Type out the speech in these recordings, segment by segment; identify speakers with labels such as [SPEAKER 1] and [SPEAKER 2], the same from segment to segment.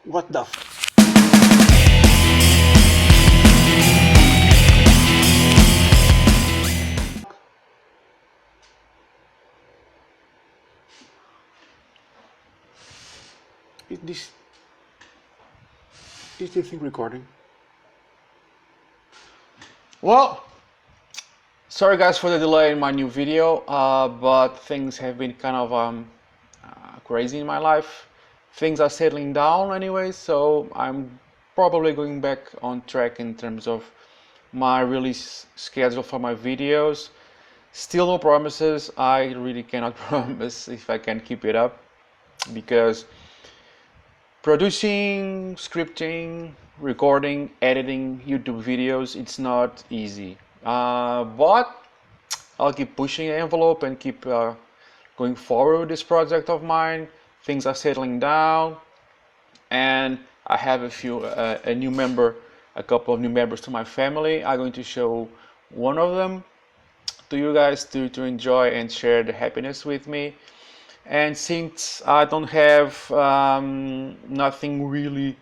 [SPEAKER 1] What the f? Is this thing recording?
[SPEAKER 2] Well, sorry guys for the delay in my new video, but things have been kind of crazy in my life. Things are settling down anyway, so I'm probably going back on track in terms of my release schedule for my videos. Still no promises. I really cannot promise if I can keep it up, because producing, scripting, recording, editing YouTube videos, it's not easy. But I'll keep pushing the envelope and keep going forward with this project of mine. Things are settling down, and I have a couple of new members to my family. I'm going to show one of them to you guys to enjoy and share the happiness with me. And since I don't have nothing really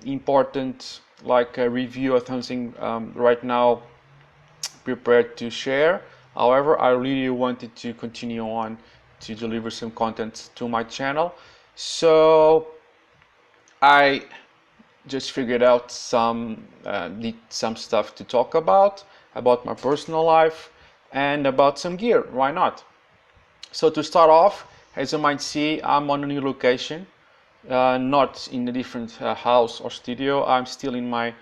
[SPEAKER 2] important like a review or something right now prepared to share, however, I really wanted to continue on to deliver some content to my channel. So I just figured out some stuff to talk about my personal life and about some gear. Why not? So to start off, as you might see, I'm on a new location, not in a different house or studio. I'm still in my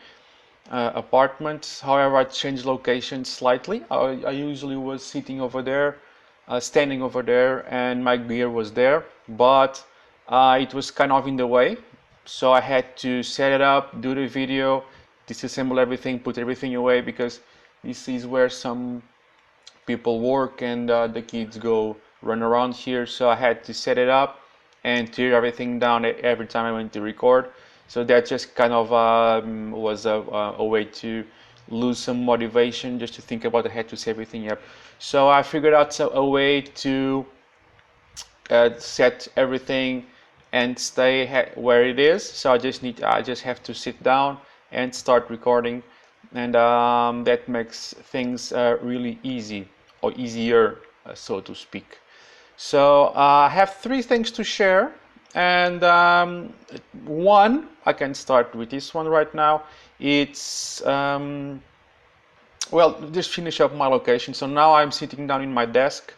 [SPEAKER 2] apartment. However, I changed location slightly. I usually was sitting over there, standing over there, and my gear was there, but it was kind of in the way. So I had to set it up, do the video, disassemble everything, put everything away, because this is where some people work and the kids go run around here. So I had to set it up and tear everything down every time I went to record. So that just kind of was a way to lose some motivation, just to think about I had to set everything up. So I figured out a way to set everything and stay where it is. So I just have to sit down and start recording, and that makes things really easy, or easier, so to speak. So I have three things to share, and one, I can start with this one right now. It's well, just finish up my location. So now I'm sitting down in my desk,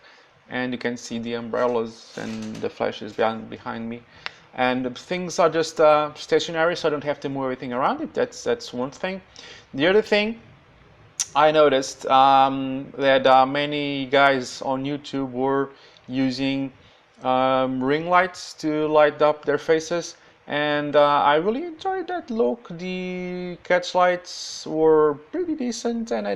[SPEAKER 2] and you can see the umbrellas and the flashes behind me, and things are just stationary, so I don't have to move everything around it. That's one thing. The other thing, I noticed that many guys on YouTube were using ring lights to light up their faces, and I really enjoyed that look. The catch lights were pretty decent, and I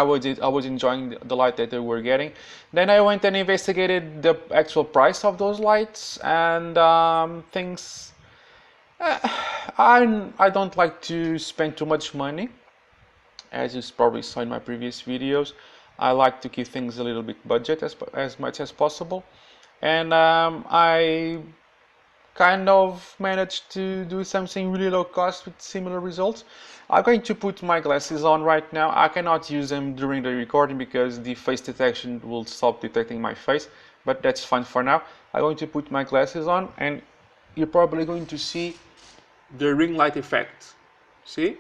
[SPEAKER 2] was enjoying the light that they were getting. Then I went and investigated the actual price of those lights, and things. I don't like to spend too much money, as you probably saw in my previous videos. I like to keep things a little bit budget as much as possible, and I kind of managed to do something really low cost with similar results. I'm going to put my glasses on right now. I cannot use them during the recording because the face detection will stop detecting my face, but that's fine for now. I'm going to put my glasses on, and you're probably going to see the ring light effect. See?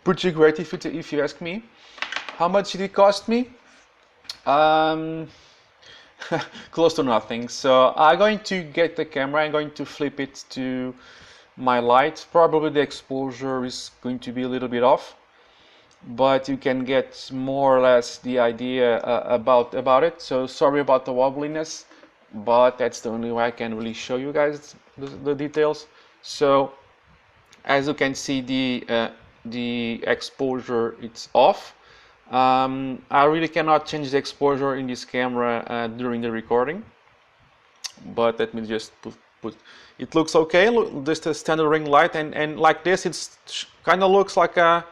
[SPEAKER 2] Pretty great if you ask me. How much did it cost me? Close to nothing. So I'm going to get the camera, I'm going to flip it to my light. Probably the exposure is going to be a little bit off, but you can get more or less the idea about it. So sorry about the wobbliness, but that's the only way I can really show you guys the details. So as you can see, the exposure, it's off. I really cannot change the exposure in this camera during the recording, but let me just put it looks okay. Look, just a standard ring light, and like this, it's kind of looks like a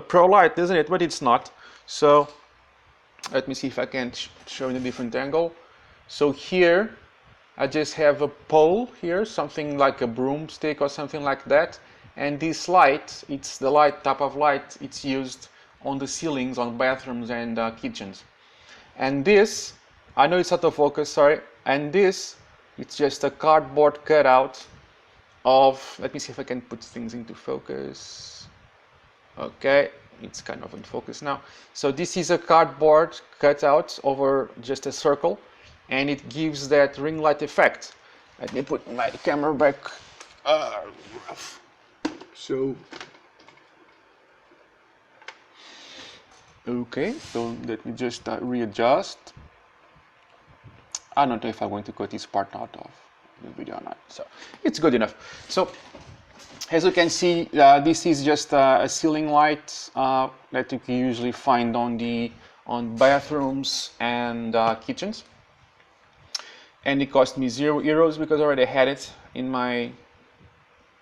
[SPEAKER 2] pro light, isn't it? But it's not. So let me see if I can show in a different angle. So here I just have a pole here, something like a broomstick or something like that, and this light, it's the light type of light it's used on the ceilings on bathrooms and kitchens. And this, I know it's out of focus, sorry, and this, it's just a cardboard cutout of, let me see if I can put things into focus. Okay, it's kind of in focus now. So this is a cardboard cutout over just a circle, and it gives that ring light effect. Let me put my camera back. So, okay, so let me just readjust. I don't know if I'm going to cut this part out of the video or not, so it's good enough. So, as you can see, this is just a ceiling light that you can usually find on bathrooms and kitchens. And it cost me €0 because I already had it in my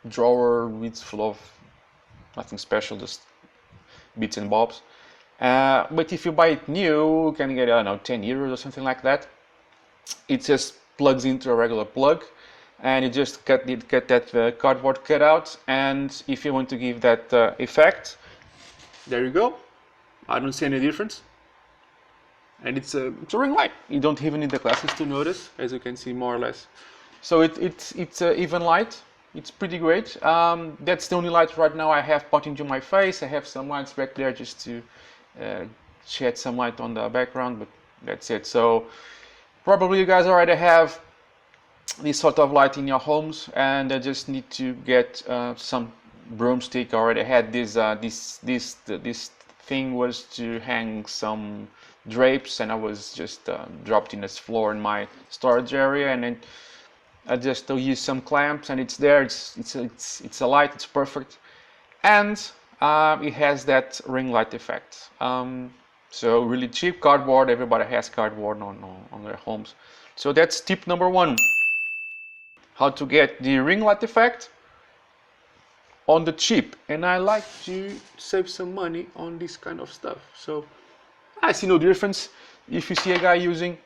[SPEAKER 2] drawer. It's full of nothing special, just bits and bobs. But if you buy it new, you can get, I don't know, €10 or something like that. It just plugs into a regular plug, and you just cut that cardboard cutout. And if you want to give that effect, there you go. I don't see any difference. And it's a ring light. You don't even need the glasses to notice, as you can see, more or less. So it's an even light. It's pretty great. That's the only light right now I have pointing to my face. I have some lights back there just to shed some light on the background, but that's it. So probably you guys already have this sort of light in your homes, and I just need to get some broomstick. I already had this thing was to hang some drapes, and I was just dropped in this floor in my storage area, and then I just use some clamps, and it's there. It's a light. It's perfect, and it has that ring light effect. So really cheap cardboard. Everybody has cardboard on their homes. So that's tip number 1. How to get the ring light effect on the cheap. And I like to save some money on this kind of stuff. So I see no difference if you see a guy using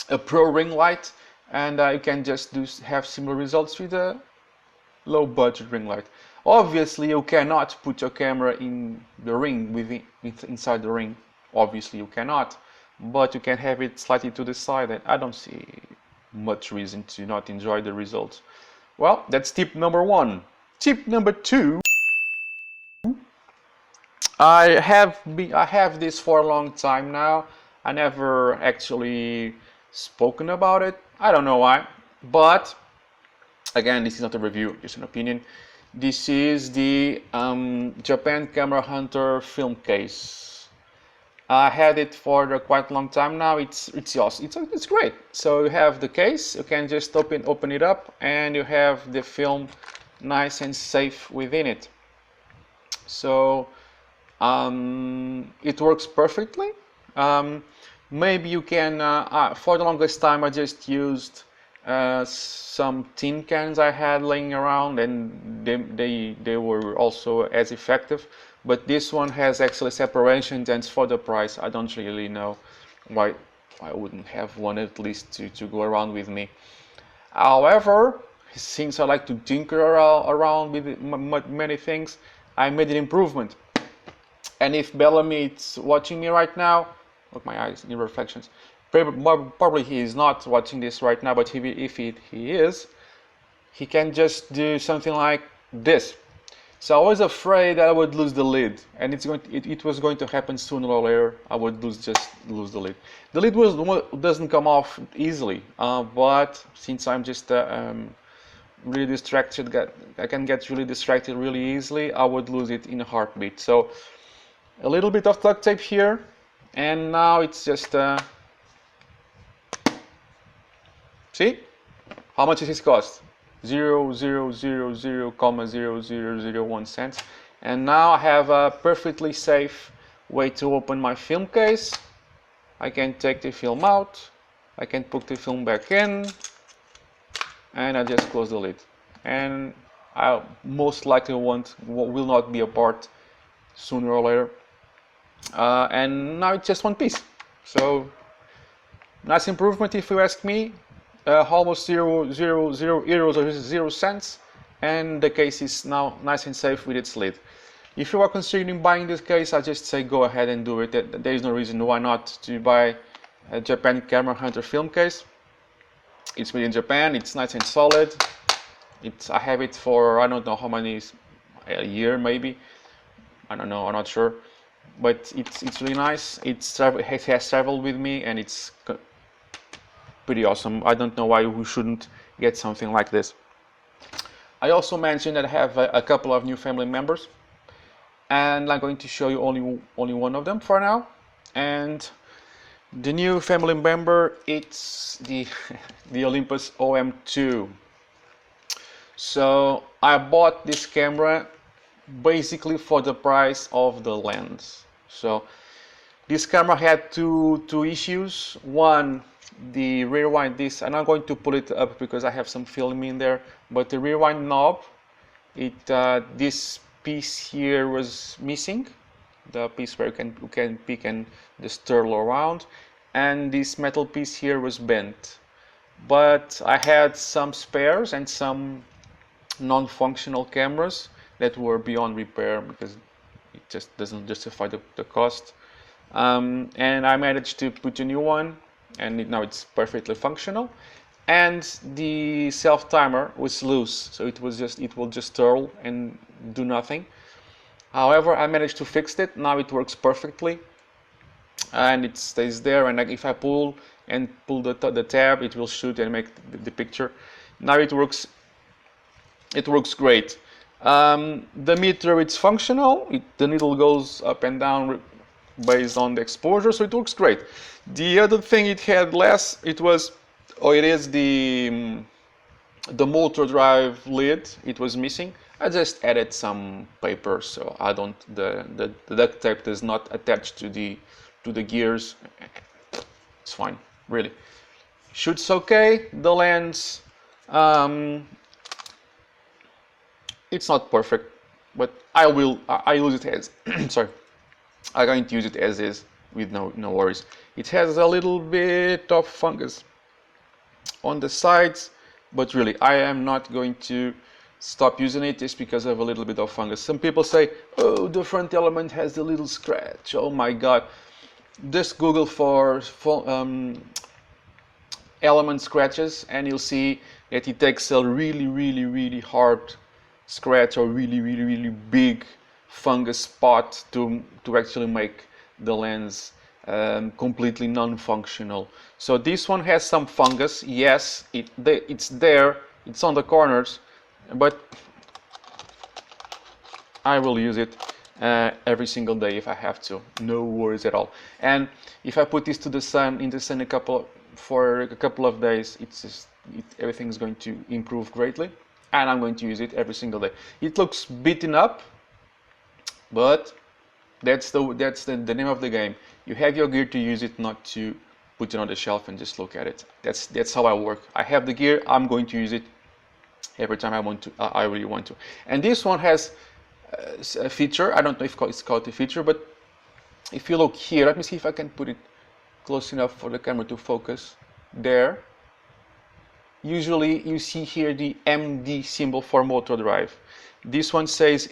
[SPEAKER 2] a pro ring light, and you can just have similar results with a low budget ring light. Obviously you cannot put your camera in the ring, inside the ring. Obviously you cannot, but you can have it slightly to the side, and I don't see much reason to not enjoy the results. Well, that's tip number 1. Tip number 2, I have this for a long time now. I never actually spoken about it. I don't know why, but again, this is not a review, just an opinion. This is the Japan Camera Hunter film case. I had it for quite a long time now. It's awesome. It's great. So you have the case. You can just open it up, and you have the film nice and safe within it. So it works perfectly. Maybe you can. For the longest time, I just used some tin cans I had laying around, and they were also as effective. But this one has actually separations, and for the price, I don't really know why I wouldn't have one at least to go around with me. However, since I like to tinker around with many things, I made an improvement. And if Bellamy is watching me right now, look my eyes in reflections, probably he is not watching this right now, but if he is, he can just do something like this. So I was afraid that I would lose the lid, and it was going to happen sooner or later. I would lose the lid. The lid doesn't come off easily, but since I'm just really distracted, I can get really distracted really easily. I would lose it in a heartbeat. So a little bit of duct tape here, and now it's just see how much does this cost? 0.000001 cents. And now I have a perfectly safe way to open my film case. I can take the film out, I can put the film back in, and I just close the lid. And I most likely will not be apart sooner or later. And now it's just one piece. So nice improvement if you ask me. almost zero euros or 0 cents, and the case is now nice and safe with its lid. If you are considering buying this case, I just say go ahead and do it. There is no reason why not to buy a Japan Camera Hunter film case. It's made in Japan, it's nice and solid. I have it for I don't know how many, a year maybe. I don't know, I'm not sure. But it's really nice. It has traveled with me and it's pretty awesome. I don't know why we shouldn't get something like this. I also mentioned that I have a couple of new family members, and I'm going to show you only one of them for now. And the new family member, it's the the Olympus OM2. So I bought this camera basically for the price of the lens. So this camera had two issues. One, the rewind disc, and I'm going to pull it up because I have some film in there, but the rewind knob, this piece here was missing, the piece where you can pick and just twirl around, and this metal piece here was bent. But I had some spares and some non-functional cameras that were beyond repair because it just doesn't justify the cost. And I managed to put a new one, and now it's perfectly functional. And the self timer was loose, so it will just twirl and do nothing. However, I managed to fix it. Now it works perfectly, and it stays there. And if I pull the tab, it will shoot and make the picture. Now it works. It works great. The meter, it's functional. The needle goes up and down based on the exposure, so it works great. The other thing it had less, it is the motor drive lid. It was missing. I just added some paper, so I don't the duct tape does not attach to the gears. It's fine, really. Shoots okay. The lens, it's not perfect, but I use it as sorry. I'm going to use it as is with no worries. It has a little bit of fungus on the sides, but really I am not going to stop using it just because of a little bit of fungus. Some people say, oh, the front element has a little scratch. Oh my god. Just Google for element scratches and you'll see that it takes a really hard scratch or really big fungus spot to actually make the lens completely non-functional. So this one has some fungus. Yes, it's there, it's on the corners, but I will use it every single day if I have to. No worries at all. And if I put this in the sun for a couple of days, everything is going to improve greatly, and I'm going to use it every single day. It looks beaten up, but that's the name of the game. You have your gear to use it, not to put it on the shelf and just look at it. That's how I work. I have the gear, I'm going to use it every time I want to. I really want to. And this one has a feature. I don't know if it's called a feature, but if you look here, let me see if I can put it close enough for the camera to focus. There. Usually you see here the MD symbol for motor drive. This one says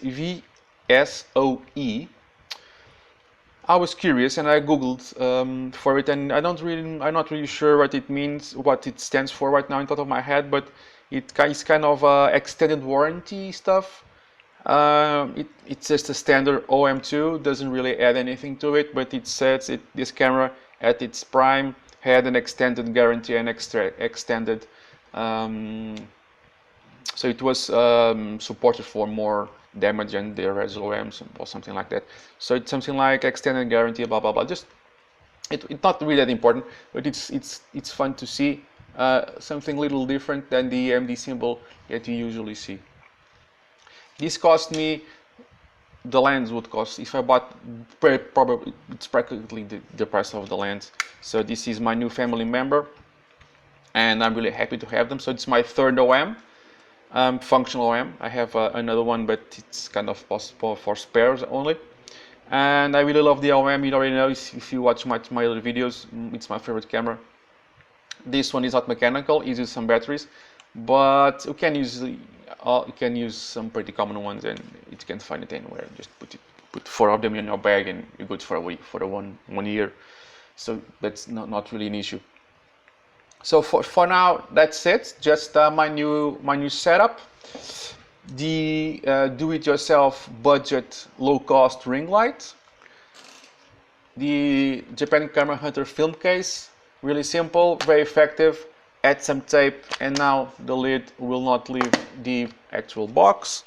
[SPEAKER 2] VSOE. I was curious and I googled for it, and I'm not really sure what it means, what it stands for right now on top of my head, but it's kind of extended warranty stuff. It's just a standard OM2, doesn't really add anything to it, but it says this camera at its prime had an extended guarantee and extended so it was supported for more damage than the regular OMs or something like that. So it's something like extended guarantee, blah blah blah. Just it's not really that important, but it's fun to see something a little different than the MD symbol that you usually see. This cost me, the lens would cost, if I bought, probably it's practically the price of the lens. So this is my new family member, and I'm really happy to have them. So it's my third OM, functional OM. I have another one, but it's kind of possible for spares only. And I really love the OM. You already know, if you watch my other videos, it's my favorite camera. This one is not mechanical, it uses some batteries, but you can use some pretty common ones, and you can find it anywhere. Just put 4 of them in your bag, and you're good for a week, for one year. So that's not really an issue. So for now, that's it. Just my new setup. The do-it-yourself budget low-cost ring light. The Japan Camera Hunter film case. Really simple, very effective. Add some tape, and now the lid will not leave the actual box.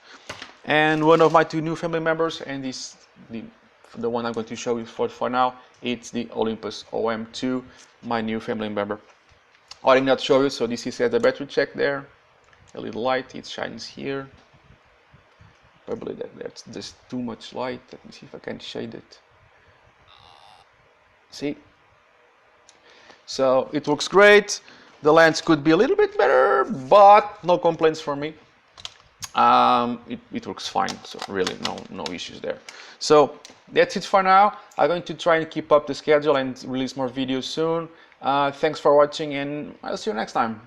[SPEAKER 2] And one of my 2 new family members, and the one I'm going to show you for now, it's the Olympus OM2, my new family member. I did not show you, so this is the battery check there. A little light, it shines here. Probably that's just too much light. Let me see if I can shade it. See? So it works great. The lens could be a little bit better, but no complaints from me. It works fine, so really no issues there. So that's it for now. I'm going to try and keep up the schedule and release more videos soon. Thanks for watching, and I'll see you next time.